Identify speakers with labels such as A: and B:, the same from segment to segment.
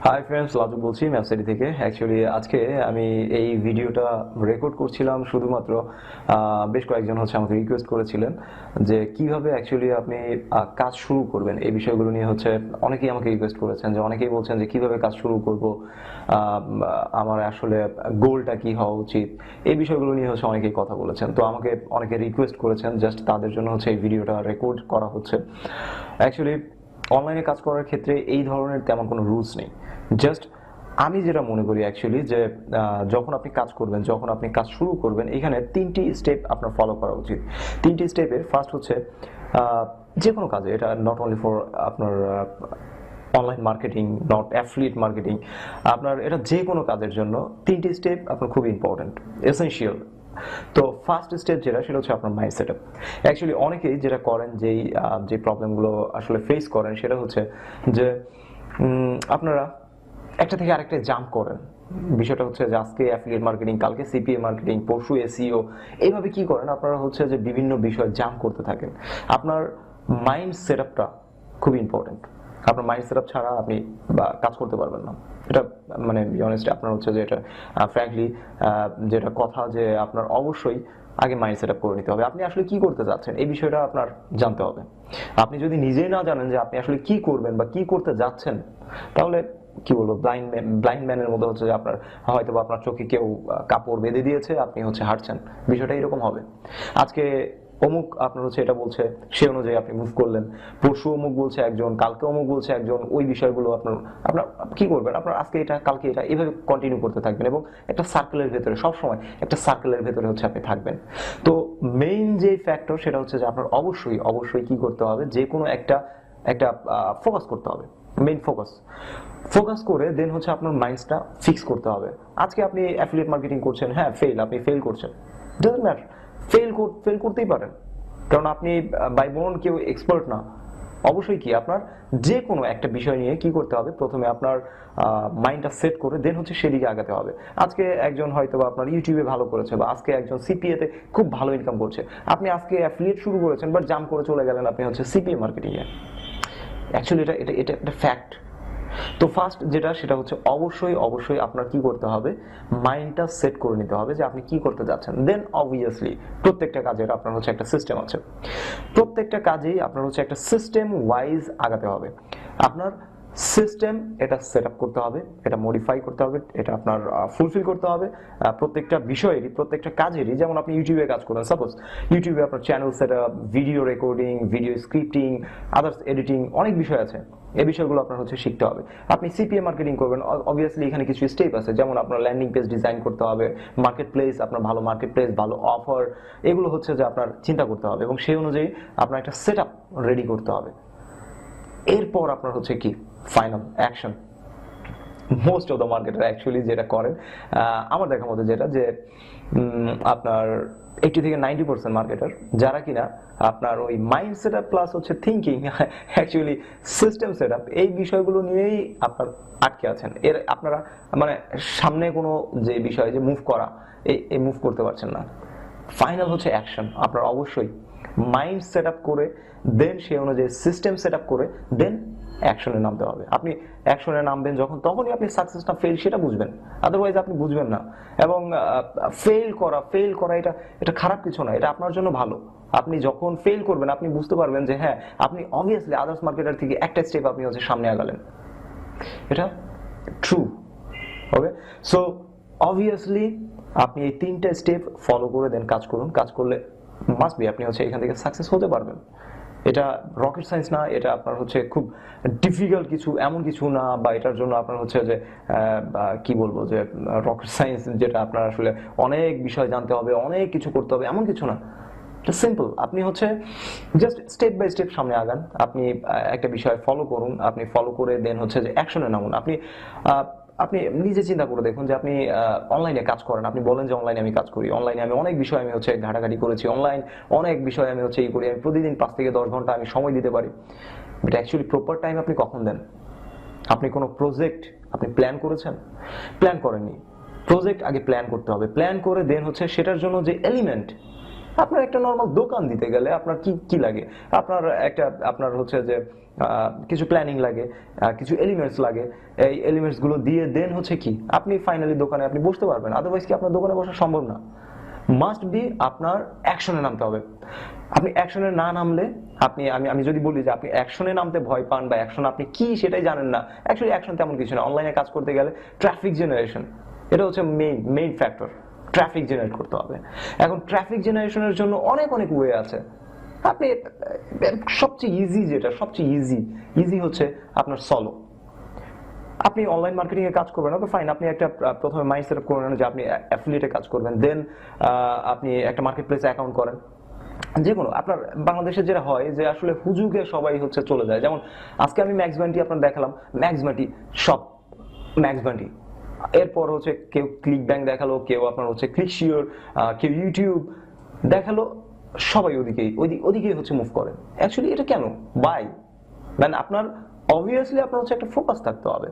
A: Hi friends, লাজু বলছি ম্যাপসাইটি থেকে। Actually আজকে আমি এই ভিডিওটা রেকর্ড করছিলাম শুধুমাত্র বেশ কয়েকজন আমাকে রিকোয়েস্ট করেছিলেন যে কিভাবে অ্যাকচুয়ালি আপনি কাজ শুরু করবেন। এই বিষয়গুলো নিয়ে অনেকেই আমাকে রিকোয়েস্ট করেছেন, যে অনেকেই বলছেন যে কিভাবে কাজ শুরু করব, আমার আসলে গোলটা কি হওয়া উচিত। এই বিষয়গুলো নিয়ে অনেকেই কথা বলেছেন, তো আমাকে অনেকে রিকোয়েস্ট করেছেন, জাস্ট তাদের জন্য এই ভিডিওটা রেকর্ড করা হচ্ছে। অ্যাকচুয়ালি অনলাইনে কাজ করার ক্ষেত্রে এই ধরনের তেমন কোনো রুলস নেই। জাস্ট আমি যেটা মনে করি অ্যাকচুয়ালি যে যখন আপনি কাজ করবেন, যখন আপনি কাজ শুরু করবেন, এখানে তিনটি স্টেপ আপনার ফলো করা উচিত। তিনটি স্টেপের ফার্স্ট হচ্ছে যে কোনো কাজে, এটা নট অনলি ফর আপনার online marketing, not affiliate marketing, আপনার এটা যে কোনো কাজের জন্য তিনটি স্টেপ আপনার খুব ইম্পর্টেন্ট, এসেনশিয়াল। তো ফার্স্ট স্টেপ সেটা হচ্ছে আপনার মাইন্ড সেট আপ। অ্যাকচুয়ালি অনেকেই যেটা করেন, যে প্রবলেমগুলো আসলে ফেস করেন, সেটা হচ্ছে যে আপনারা একটা থেকে আরেকটা জাম্প করেন। বিষয়টা হচ্ছে যে আজকে অ্যাফিলিয়েট মার্কেটিং, কালকে সিপিএ মার্কেটিং, পরশু এসইও, এইভাবে কি করেন আপনারা যে বিভিন্ন বিষয় জাম্প করতে থাকেন। আপনার মাইন্ড সেট আপটা খুব ইম্পর্টেন্ট। আপনার মাইন্ড সেট আপ ছাড়া আপনি কাজ করতে পারবেন না। এটা মানে অনেস্ট আপনার যে এটা ফ্র্যাঙ্কলি যেটা কথা, যে আপনার অবশ্যই আগে মাইন্ড সেট আপ করে নিতে হবে। আপনি আসলে কি করতে যাচ্ছেন এই বিষয়টা আপনার জানতে হবে। আপনি যদি নিজেই না জানেন যে আপনি আসলে কি করবেন বা কি করতে যাচ্ছেন, তাহলে কি বলবো, ব্লাইন্ড ম্যানের মতো যে আপনার হয়তো বা আপনার চোখে কেউ কাপড় বেঁধে দিয়েছে, আপনি হাঁটছেন, বিষয়টা এরকম হবে। আজকে অমুক আপনার এটা বলছে, সে অনুযায়ী আপনি মুভ করলেন। পরশু অমুক বলছে একজন, কালকে অমুক বলছে একজন, ওই বিষয়গুলো আপনার কি করবেন, আপনার আজকে এটা কালকে এটা, এভাবে কন্টিনিউ করতে থাকবেন এবং একটা সার্কেলের ভেতরে, সবসময় একটা সার্কেলের ভেতরে আপনি থাকবেন। তো মেইন যে ফ্যাক্টর সেটা হচ্ছে যে আপনার অবশ্যই অবশ্যই কি করতে হবে, যে কোনো একটা ফোকাস করতে হবে। মেইন ফোকাস করে দেন আপনার মাইন্ডটা ফিক্স করতে হবে। আজকে আপনি অ্যাফিলিয়েট মার্কেটিং করছেন, হ্যাঁ আপনি ফেল করছেন, ডাজন্ট ম্যাটার, ফেল করতেই পারেন, কারণ আপনি বাই বোন কেউ এক্সপার্ট না। অবশ্যই কি আপনার যে কোনো একটা বিষয় নিয়ে কি করতে হবে, প্রথমে আপনার মাইন্ডটা সেট করে দেন সেদিকে আগাতে হবে। আজকে একজন হয়তো বা আপনার ইউটিউবে ভালো করেছে, বা আজকে একজন সিপিএ তে খুব ভালো ইনকাম করছে, আপনি আজকে অ্যাফিলিয়েট শুরু করেছেন, বাট জাম্প করে চলে গেলেন আপনি সিপিএ মার্কেটিং এ। অ্যাকচুয়ালি এটা একটা ফ্যাক্ট। তো ফার্স্ট সেটা হচ্ছে অবশ্যই অবশ্যই আপনার কি করতে হবে, মাইন্ডটা সেট করে নিতে হবে যে আপনি কি করতে যাচ্ছেন। দেন অবভিয়াসলি প্রত্যেকটা কাজের আপনার একটা সিস্টেম আছে। প্রত্যেকটা কাজেই আপনার একটা সিস্টেম ওয়াইজ আগাতে হবে। আপনার সিস্টেম এটা সেট আপ করতে হবে, এটা মডিফাই করতে হবে, এটা আপনার ফুলফিল করতে হবে। প্রত্যেকটা বিষয়েরই, প্রত্যেকটা কাজেরই, যেমন আপনি ইউটিউবে কাজ করেন, সাপোজ ইউটিউবে আপনার channel set up, video recording, video scripting, others editing, অনেক বিষয় আছে। এই বিষয়গুলো আপনার শিখতে হবে। আপনি সিপিএ মার্কেটিং করবেন, অবভিয়াসলি এখানে কিছু স্টেপ আছে, যেমন আপনার ল্যান্ডিং পেজ ডিজাইন করতে হবে, মার্কেট প্লেস, আপনার ভালো মার্কেট প্লেস, ভালো অফার, এগুলো যে আপনার চিন্তা করতে হবে এবং সেই অনুযায়ী আপনার একটা সেট আপ রেডি করতে হবে। এরপর আপনার কি final action. Most of the marketer actually যেটা করেন, আমার দেখা মতো যেটা, যে আপনার 80 থেকে 90% মার্কেটার যারা কিনা আপনার ওই mind set up plus thinking, actually system set up, এই বিষয়গুলো নিয়েই আপনার আটকে আছেন। এর আপনারা মানে সামনে কোনো যে বিষয়, যে মুভ করা, এই মুভ করতে পারছেন না। Final action. আপনার অবশ্যই মাইন্ড সেট আপ করে দেন সে অনুযায়ী সিস্টেম সেট আপ করে দেন অ্যাকশনে নামতে হবে। আপনি অ্যাকশনে নামবেন যখন, তখনই আপনি সাকসেস না ফেল সেটা বুঝবেন, আদারওয়াইজ আপনি বুঝবেন না। এবং ফেল করা এটা খারাপ কিছু না, এটা আপনার জন্য ভালো। আপনি যখন ফেল করবেন আপনি বুঝতে পারবেন যে হ্যাঁ, আপনি অবভিয়াসলি আদার্স মার্কেটার থেকে একটা স্টেপ আপনি সামনে আগালেন। এটা ট্রু। ওকে, সো অবভিয়াসলি আপনি এই তিনটা স্টেপ ফলো করে দেন কাজ করুন। কাজ করলে মাস্ট বি আপনি এখান থেকে সাকসেস হতে পারবেন। এটা রকেট সায়েন্স না, এটা আপনার খুব ডিফিকাল্ট কিছু, এমন কিছু না, বা এটার জন্য আপনার যে কি বলবো, যে রকেট সায়েন্স যেটা আপনার আসলে অনেক বিষয় জানতে হবে, অনেক কিছু করতে হবে, এমন কিছু না। এটা সিম্পল। আপনি জাস্ট স্টেপ বাই স্টেপ সামনে আগান। আপনি একটা বিষয় ফলো করুন, আপনি ফলো করে দেন যে অ্যাকশনে নামুন। আপনি নিজে চিন্তা করে দেখুন যে আপনি অনলাইনে কাজ করেন, আপনি বলেন যে অনলাইনে আমি কাজ করি, অনলাইনে আমি অনেক বিষয় আমি ঘাটাঘাটি করেছি, অনেক বিষয় আমি এই করি, আমি প্রতিদিন 5 থেকে 10 ঘন্টা আমি সময় দিতে পারি। বাট অ্যাকচুয়ালি প্রপার টাইম আপনি কখন দেন? আপনি কোনো প্রজেক্ট আপনি প্ল্যান করেছেন? প্ল্যান করেননি। প্রজেক্ট আগে প্ল্যান করতে হবে, প্ল্যান করে দেন সেটার জন্য যে এলিমেন্ট, আপনার একটা নর্মাল দোকান দিতে গেলে আপনার কি লাগে, আপনার একটা আপনার যে কিছু প্ল্যানিং লাগে, কিছু এলিমেন্টস লাগে। এই এলিমেন্টস গুলো দিয়ে দেন হচ্ছে কি আপনি ফাইনালি দোকানে আপনি বসতে পারবেন। আদারওয়াইজ কি আপনার দোকানে বসা সম্ভব না। মাস্ট বি আপনার অ্যাকশনে নামতে হবে। আপনি অ্যাকশনে না নামলে আপনি আমি যদি বলি যে আপনি অ্যাকশনে নামতে ভয় পান বা অ্যাকশন আপনি কি সেটাই জানেন না, অ্যাকচুয়ালি অ্যাকশন তেমন কিছু না। অনলাইনে কাজ করতে গেলে ট্রাফিক জেনারেশন, এটা হচ্ছে মেইন ফ্যাক্টর। ট্রাফিক জেনারেট করতে হবে। এখন ট্রাফিক জেনারেশনের জন্য অনেক ওয়ে আছে। আপনি সবচেয়ে ইজি হচ্ছে আপনার সলো। আপনি অনলাইন মার্কেটিং এ কাজ করবেন, ওকে ফাইন, আপনি একটা প্রথমে মাইন্ড সেট আপ করে নেন যে আপনি অ্যাফিলিয়েটে কাজ করবেন, দেন আপনি একটা মার্কেট প্লেসে অ্যাকাউন্ট করেন। যে কোনো আপনার বাংলাদেশে যেটা হয় যে আসলে হুজুগে সবাই হচ্ছে চলে যায়। যেমন আজকে আমি ম্যাক্স বান্টি আপনার দেখালাম, ম্যাক্স বান্টি সব ম্যাক্স বান্টি, এরপর হচ্ছে কেউ ক্লিক ব্যাংক দেখালো, কেউ আপনার হচ্ছে ক্লিক শিওর, কেউ ইউটিউব দেখালো, সবাই ওদিকেই হচ্ছে মুভ করেন। অ্যাকচুয়ালি এটা কেন বাই মানে আপনার অবভিয়াসলি আপনার হচ্ছে একটা ফোকাস থাকতে হবে।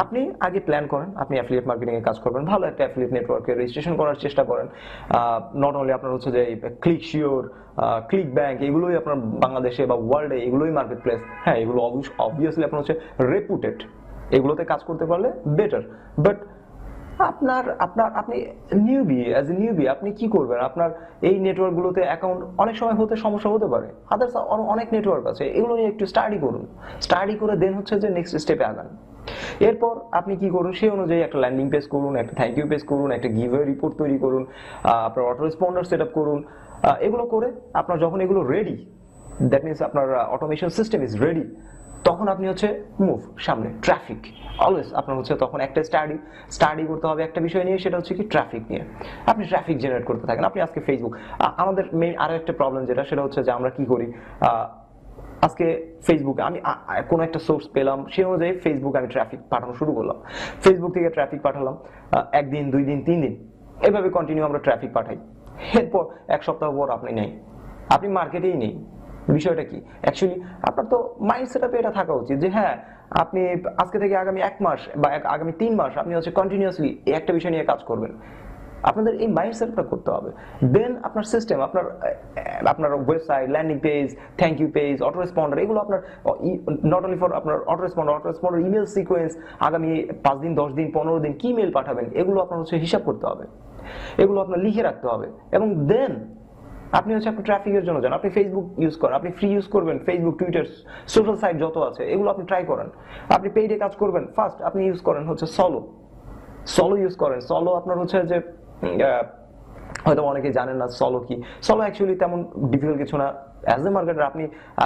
A: আপনি আগে প্ল্যান করেন, আপনি অ্যাফিলিয়েট মার্কেটিং এ কাজ করবেন, ভালো একটা অ্যাফিলিয়েট নেটওয়ার্কে রেজিস্ট্রেশন করার চেষ্টা করেন। নট অনলি আপনার হচ্ছে যে ক্লিক শিওর, ক্লিক ব্যাংক, এগুলোই আপনার বাংলাদেশে বা ওয়ার্ল্ডে এগুলোই মার্কেট প্লেস। হ্যাঁ, এগুলো অবভিয়াসলি আপনার হচ্ছে রেপুটেড, এগুলোতে কাজ করতে পারলে বেটার। বাট আপনি নিউবি আপনি কি করবেন? আপনার এই নেটওয়ার্কগুলোতে অ্যাকাউন্ট অনেক সময় হতে সমস্যা হতে পারে। আদার্স অনেক নেটওয়ার্ক আছে, এগুলো নিয়ে একটু স্টাডি করুন। স্টাডি করে দেন হচ্ছে যে নেক্সট স্টেপে আগান। এরপর আপনি কি করুন, সেই অনুযায়ী একটা ল্যান্ডিং পেজ করুন, একটা থ্যাংক ইউ পেজ করুন, একটা গিভওয়ে রিপোর্ট তৈরি করুন, আপনার অটো রেসপন্ডার সেট আপ করুন। এগুলো করে আপনার যখন এগুলো রেডি, দ্যাট মিনস আপনার অটোমেশন সিস্টেম ইজ রেডি, তখন আপনি হচ্ছে মুভ সামনে। ট্রাফিক অলওয়েজ আপনার হচ্ছে তখন একটা স্টাডি করতে হবে একটা বিষয় নিয়ে, সেটা হচ্ছে কি ট্রাফিক নিয়ে। আপনি ট্রাফিক জেনারেট করতে থাকেন। আপনি আজকে ফেসবুক, আমাদের মেইন আরো একটা প্রবলেম সেটা হচ্ছে যে আমরা কি করি, আজকে ফেসবুকে আমি কোনো একটা সোর্স পেলাম, সেই অনুযায়ী ফেসবুকে আমি ট্রাফিক পাঠানো শুরু করলাম। ফেসবুক থেকে ট্রাফিক পাঠালাম, একদিন, 2 দিন, 3 দিন, এভাবে কন্টিনিউ আমরা ট্রাফিক পাঠাই। এরপর এক সপ্তাহ পর আপনি নেই, আপনি মার্কেটেই নেই। বিষয়টা কি? অ্যাকচুয়ালি আপনার তো মাইন্ড সেটআপে এটা থাকা উচিত যে হ্যাঁ, আপনি আজকে থেকে আগামী 1 মাস বা আগামী 3 মাস আপনি হচ্ছে কন্টিনিউয়াসলি একটা বিষয় নিয়ে কাজ করবেন। আপনাদের এই মাইন্ড সেটআপটা করতে হবে। দেন আপনার সিস্টেম, আপনার website, landing page, thank you page, autoresponder, এগুলো আপনার নট অনলি ফর আপনার অটো রেসপন্ডার ইমেল সিকোয়েন্স, আগামী 5 দিন, 10 দিন, 15 দিন কি মেল পাঠাবেন, এগুলো আপনার হচ্ছে হিসাব করতে হবে, এগুলো আপনার লিখে রাখতে হবে। এবং দেন আপনি হচ্ছে আপনার ট্রাফিকের জন্য যান। আপনি ফেসবুক ইউজ করেন, আপনি ফ্রি ইউজ করবেন, ফেসবুক, টুইটার, সোশ্যাল সাইট যত আছে এগুলো আপনি ট্রাই করেন। আপনি পেইডে কাজ করবেন, ফার্স্ট আপনি ইউজ করেন হচ্ছে সলো ইউজ করেন। সলো আপনার হচ্ছে যে হয়তো অনেকে জানেন না সলো কি। সলো অ্যাকচুয়ালি তেমন ডিফিকাল্ট কিছু না। অ্যাজ এ মার্কেটার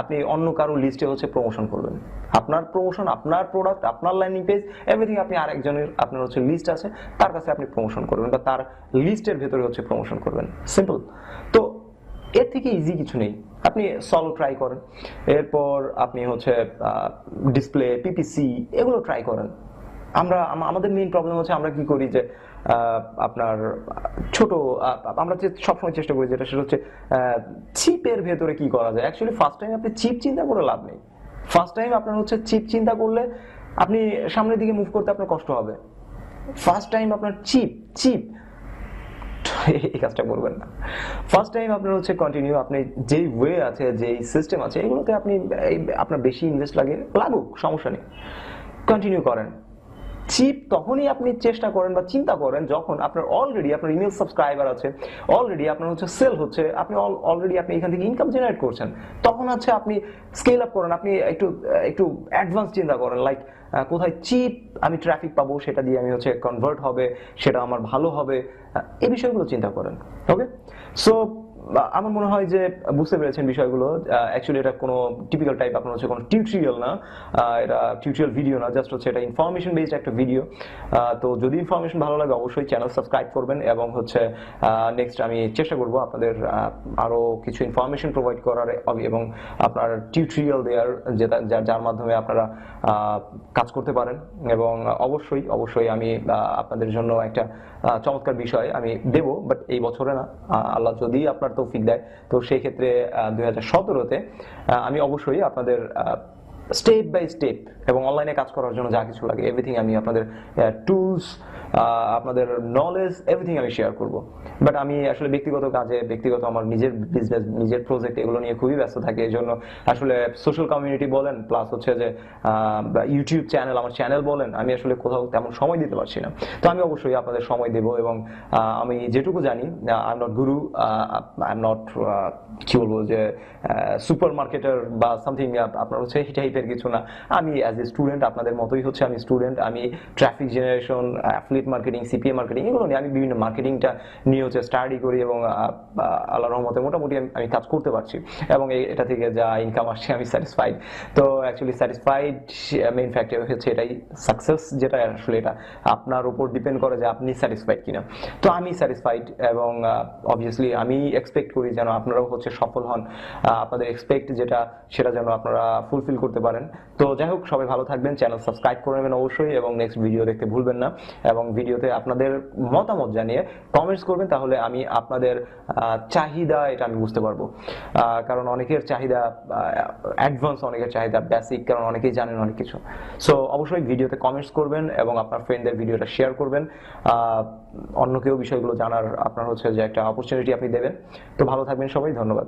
A: আপনি অন্য কারো লিস্টে হচ্ছে প্রমোশন করবেন। আপনার প্রমোশন, আপনার প্রোডাক্ট, আপনার ল্যান্ডিং পেজ, এভরিথিং আপনি আরেকজনের আপনার হচ্ছে লিস্ট আছে, তার কাছে আপনি প্রমোশন করবেন বা তার লিস্টের ভেতরে হচ্ছে প্রমোশন করবেন। সিম্পল। তো এর থেকে ইজি কিছু নেই। আপনি সলো ট্রাই করেন, এরপর আপনি হচ্ছে ডিসপ্লে, পিপিসি, এগুলো ট্রাই করেন। আমাদের মেইন প্রবলেম হচ্ছে আমরা কি করি যে আপনার ছোট, আমরা যে সবসময় চেষ্টা করি যেটা, সেটা হচ্ছে চিপের ভেতরে কি করা যায়। অ্যাকচুয়ালি ফার্স্ট টাইম আপনি চিপ চিন্তা করে লাভ নেই। ফার্স্ট টাইম আপনার হচ্ছে চিপ চিন্তা করলে আপনি সামনের দিকে মুভ করতে আপনার কষ্ট হবে। ফার্স্ট টাইম আপনার চিপ এই কাজটা করবেন না। ফার্স্ট টাইম আপনার হচ্ছে কন্টিনিউ, আপনি যেই ওয়ে আছে, যেই সিস্টেম আছে, এগুলোতে আপনি আপনার বেশি ইনভেস্ট লাগুক, সমস্যা নেই, কন্টিনিউ করেন। চিপ তখনই আপনি চেষ্টা করেন বা চিন্তা করেন যখন আপনার অলরেডি আপনার ইমেল সাবস্ক্রাইবার আছে, অলরেডি আপনার হচ্ছে সেল হচ্ছে, আপনি অলরেডি আপনি এখান থেকে ইনকাম জেনারেট করছেন। তখন হচ্ছে আপনি স্কেল আপ করেন, আপনি একটু অ্যাডভান্স চিন্তা করেন, লাইক কোথায় চিপ আমি ট্রাফিক পাবো, সেটা দিয়ে আমি হচ্ছে কনভার্ট হবে, সেটা আমার ভালো হবে, এই বিষয়গুলো চিন্তা করেন। ওকে, সো আমার মনে হয় যে বুঝতে পেরেছেন বিষয়গুলো। অ্যাকচুয়ালি এটা কোনো টিপিক্যাল টাইপ আপনার হচ্ছে কোনো টিউটোরিয়াল না, এটা টিউটোরিয়াল ভিডিও না, জাস্ট হচ্ছে এটা ইনফরমেশন বেসড একটা ভিডিও। তো যদি ইনফরমেশন ভালো লাগে অবশ্যই চ্যানেল সাবস্ক্রাইব করবেন, এবং হচ্ছে নেক্সট আমি চেষ্টা করব আপনাদের আরো কিছু ইনফরমেশন প্রোভাইড করার এবং আপনার টিউটোরিয়াল দেওয়ার, যার মাধ্যমে আপনারা কাজ করতে পারেন। এবং অবশ্যই আমি আপনাদের জন্য একটা চমৎকার বিষয় আমি দেব, বাট এই বছরে না, আল্লাহ যদি আপনার তৌফিক দেয়, তো সেই ক্ষেত্রে 2017-তে আমি অবশ্যই আপনাদের স্টেপ বাই স্টেপ এবং অনলাইনে কাজ করার জন্য যা কিছু লাগে এভরিথিং আমি আপনাদের টুলস আপনাদের নলেজ এভরিথিং আমি শেয়ার করব। বাট আমি আসলে ব্যক্তিগত কাজে, ব্যক্তিগত আমার নিজের বিজনেস, নিজের প্রজেক্ট, এগুলো নিয়ে খুবই ব্যস্ত থাকি। এই জন্য আসলে সোশ্যাল কমিউনিটি বলেন, প্লাস হচ্ছে যে ইউটিউব চ্যানেল, আমার চ্যানেল বলেন, আমি আসলে কোথাও তেমন সময় দিতে পারছি না। তো আমি অবশ্যই আপনাদের সময় দেব, এবং আমি যেটুকু জানি, I am not Guru, I am not কি বলবো যে সুপার মার্কেটার বা সামথিং, আপনার হচ্ছে এই টাইপের কিছু না। আমি অ্যাজ এ স্টুডেন্ট, আপনাদের মতোই হচ্ছে আমি স্টুডেন্ট। আমি traffic generation, affiliate marketing, CPA marketing, এগুলো নিয়ে আমি বিভিন্ন মার্কেটিংটা নিয়ে হচ্ছে স্টাডি করি, এবং আল্লাহর রহমতে মোটামুটি আমি কাজ করতে পারছি, এবং এটা থেকে যা ইনকাম আসছে আমি স্যাটিসফাইড। তো অ্যাকচুয়ালি স্যাটিসফাইড মেইন ফ্যাক্টর হচ্ছে এটাই, সাকসেস যেটা আসলে এটা আপনার উপর ডিপেন্ড করে যে আপনি স্যাটিসফাইড কিনা। তো আমি স্যাটিসফাইড, এবং অবভিয়াসলি আমি এক্সপেক্ট করি যেন আপনারাও হচ্ছে সফল হন, আপনাদের এক্সপেক্ট যেটা সেটা যেন আপনারা ফুলফিল করতে পারেন। তো যাই হোক, সবাই ভালো থাকবেন, চ্যানেল সাবস্ক্রাইব করে নেবেন অবশ্যই, এবং নেক্সট ভিডিও দেখতে ভুলবেন না, এবং ভিডিওতে আপনাদের মতামত জানিয়ে কমেন্টস করবেন, তাহলে আমি আপনাদের চাহিদা এটা আমি বুঝতে পারবো। কারণ অনেকের চাহিদা অ্যাডভান্স, অনেকের চাহিদা বেসিক, কারণ অনেকেই জানেন অনেক কিছু। সো অবশ্যই ভিডিওতে কমেন্টস করবেন, এবং আপনার ফ্রেন্ডদের ভিডিওটা শেয়ার করবেন, অন্য কেউ বিষয়গুলো জানার আপনার হচ্ছে যে একটা অপরচুনিটি আপনি দেবেন। তো ভালো থাকবেন সবাই, ধন্যবাদ।